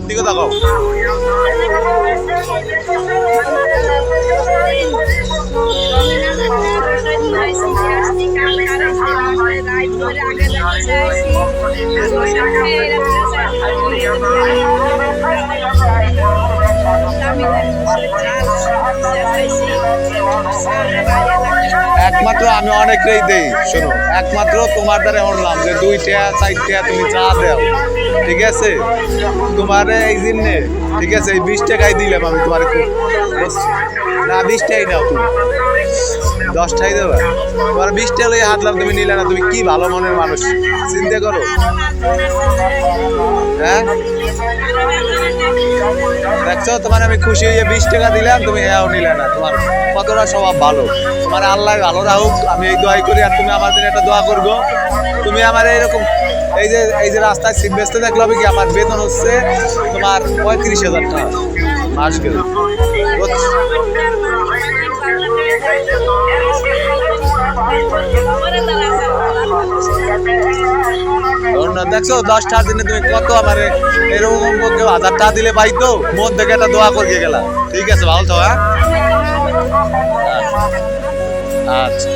সত্যি কথা কও। একমাত্র আমি অনেকটাই দেই, শোনো, একমাত্র তোমার দ্বারা শুনলাম যে 2টা 4টা তুমি চা দাও, ঠিক আছে? তোমার এই জন্যে, ঠিক আছে, এই 20 টাকাই দিলাম আমি তোমার। না 20 টাকাই দাও তুমি, 10 টাকাই দেবা। তোমার 20 টাকা লইয়া হাতলাম, তুমি নিলে না। তুমি কি ভালো মনের মানুষ, চিন্তা করো। হ্যাঁ দেখছো, তোমার আমি খুশি হয়ে 20 টাকা দিলাম, তুমি এও নিলে না। তোমার কতটা স্বভাব ভালো। তোমার আল্লাহ ভালো রাখুক, আমি এই দোয়াই করি। আর তুমি আমার জন্য একটা দোয়া করবো। তুমি আমার এইরকম এই যে রাস্তায় সিট বেচতে দেখলো কি, আমার বেতন হচ্ছে তোমার 35,000 টাকা মাস গেল। দেখছো 10 টাকা দিনে তুমি কত আমার এরকম কেউ 1000 টাকা দিলে পাইতো, মন থেকে একটা দোয়া করে গেলাম। ঠিক আছে, ভালো তো। হ্যাঁ আচ্ছা।